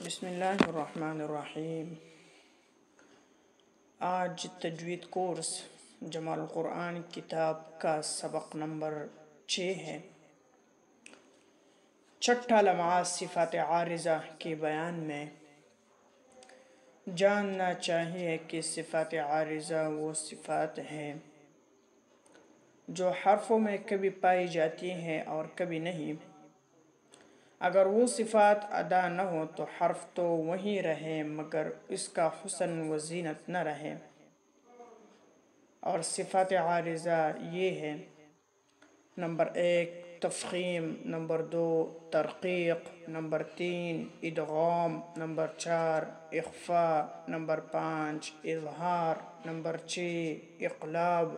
بسم اللہ الرحمن الرحیم۔ آج تجوید کورس جمال القرآن کتاب کا سبق نمبر 6 ہے۔ چھٹا لمحہ صفات عارضہ کے بیان میں جاننا چاہیے کہ صفات عارضہ وہ صفات ہیں جو حرفوں میں کبھی پائی جاتی ہیں اور کبھی نہیں۔ اگر وہ صفات ادا نہ ہو تو حرف تو وہیں رہے مگر اس کا حسن و زینت نہ رہے۔ اور صفات عارضہ یہ ہے: نمبر 1 تفخیم، نمبر 2 ترقیق، نمبر 3 ادغام، نمبر 4 اخفاء، نمبر 5 اظہار، نمبر 6 اقلاب،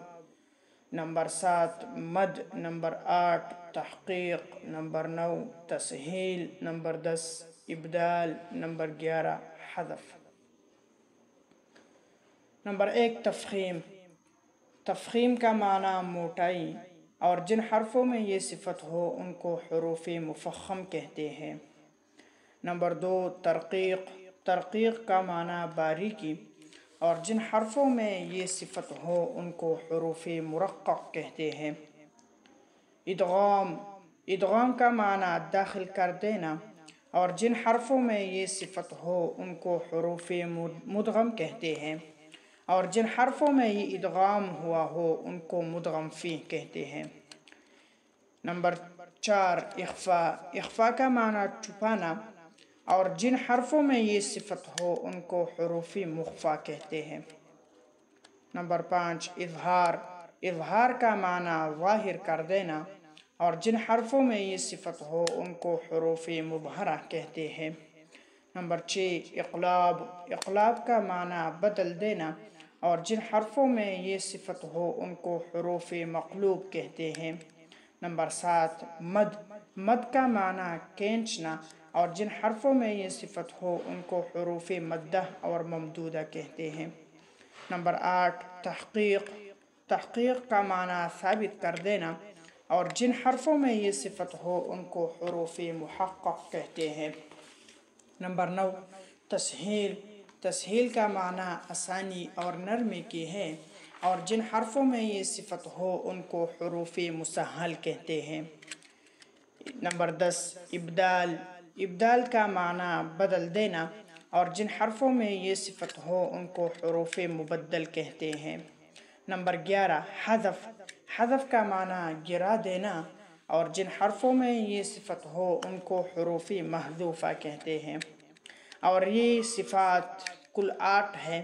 نمبر 7 مد، نمبر 8 تحقیق، نمبر 9 تسہیل، نمبر 10 ابدال، نمبر 11 حذف۔ نمبر 1 تفخیم۔ تفخیم کا معنی موٹائی، اور جن حرفوں میں یہ صفت ہو ان کو حروف مفخم کہتے ہیں۔ نمبر 2 ترقیق۔ ترقیق کا معنی باریکی، اور جن حرفوں میں یہ صفت ہو ان کو حروف مرقق کہتے ہیں۔ ادغام۔ ادغام کا معنی داخل کر دینا، اور جن حرفوں میں یہ صفت ہو ان کو حروف مدغم کہتے ہیں، اور جن حرفوں میں یہ ادغام ہوا ہو ان کو مدغم فیہ کہتے ہیں۔ نمبر 4 اخفاء۔ اخفاء کا معنی چھپانا، اور جن حرفوں میں یہ صفت ہو ان کو حروف مخفا کہتے ہیں۔ نمبر 5 اظہار۔ اظہار کا معنی ظاہر کر دینا، اور جن حرفوں میں یہ صفت ہو ان کو حروف مبہرہ کہتے ہیں۔ نمبر 6 اقلاب۔ اقلاب کا معنی بدل دینا، اور جن حرفوں میں یہ صفت ہو ان کو حروف مقلوب کہتے ہیں۔ نمبر 7 مد۔ مد کا معنی کھینچنا، اور جن حرفوں میں یہ صفت ہو ان کو حروف مدہ اور ممدودہ کہتے ہیں۔ نمبر 8 تحقیق۔ تحقیق کا معنی ثابت کر دینا، اور جن حرفوں میں یہ صفت ہو ان کو حروف محقق کہتے ہیں۔ نمبر 9 تسہیل۔ تسہیل کا معنی آسانی اور نرمی کی ہے، اور جن حرفوں میں یہ صفت ہو ان کو حروف مسہل کہتے ہیں۔ نمبر 10 ابدال۔ ابدال کا معنی بدل دینا، اور جن حرفوں میں یہ صفت ہو ان کو حروف مبدل کہتے ہیں۔ نمبر 11 حذف۔ حذف کا معنی گرا دینا، اور جن حرفوں میں یہ صفت ہو ان کو حروف محذوفہ کہتے ہیں۔ اور یہ صفات کل 8 ہے،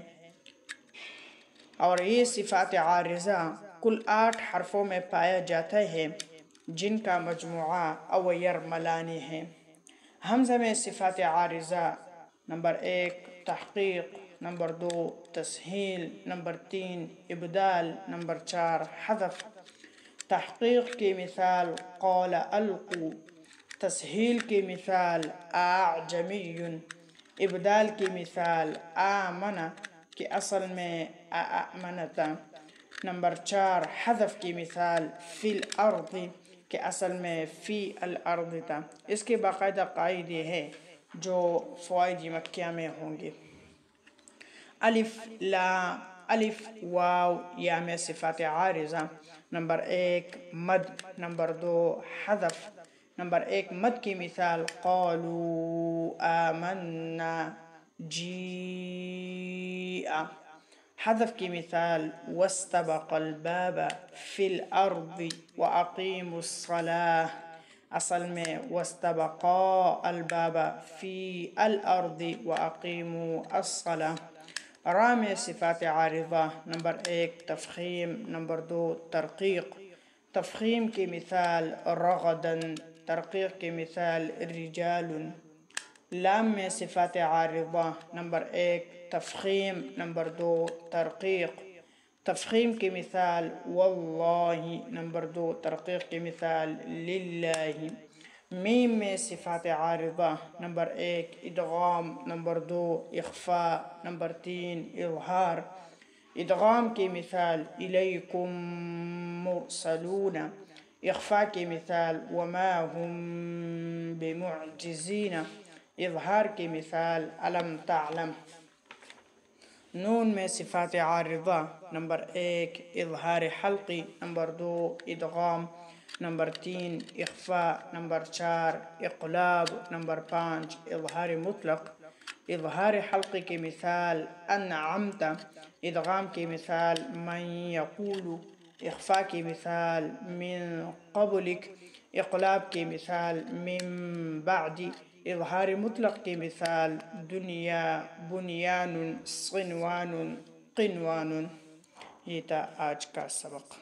اور یہ صفات عارضہ کل 8 حرفوں میں پایا جاتا ہے جن کا مجموعہ اویر ملانی ہے۔ حمزہ میں صفات عارضہ: نمبر 1 تحقیق، نمبر 2 تسہیل، نمبر 3 ابدال، نمبر 4 حذف۔ تحقیق کی مثال قال القوا، تسہیل کی مثال اعجمی، ابدال کی مثال آمن کہ اصل میں آمنتا۔ نمبر 4 حذف کی مثال فی الارض کہ اصل میں فی الارض تھا۔ اس کے باقاعدہ قاعدے ہیں جو فوائد مکیہ میں ہوں گے۔ الف لام، الف واو یا میں صفات عارضہ: نمبر 1 مد، نمبر 2 حذف۔ نمبر 1 مد کی مثال قالوا آمنا جیء۔ حذف کی مثال واستبق الباب فی الارض واقیموا الصلاة، اصل میں واستبقا الباب فی الارض واقیموا الصلاة۔ را میں صفات عارضہ: نمبر 1 تفخیم، نمبر 2 ترقیق۔ تفخیم کی مثال رغدا، ترقیق کی مثال رجال۔ لام میں صفات عارضہ: نمبر 1 تفخیم، نمبر 2 ترقیق۔ تفخیم کی مثال واللہ، نمبر 2 ترقیق کی مثال للہ۔ میم میں صفات عارضہ: نمبر 1 ادغام، نمبر 2 اخفاء، نمبر 3 اظہار۔ ادغام کی مثال الیکم مرسلون۔ اخفاء کی مثال وما هم بمعجزین۔ اظہار کی مثال علم تعلم۔ نون میں صفات عارضہ: نمبر 1 اظہار حلقی، نمبر 2 ادغام، نمبر 3 اخفاء، نمبر 4 اقلاب، نمبر 5 اظہار مطلق۔ اظہار حلقی کی مثال انعمت، ادغام کی مثال من یقول، اخفاء کی مثال من قبلک، اقلاب کی مثال من بعد، اظہار مطلق کی مثال دنیا، بنیان، صنوان، قنوان۔ یہ تھا آج کا سبق۔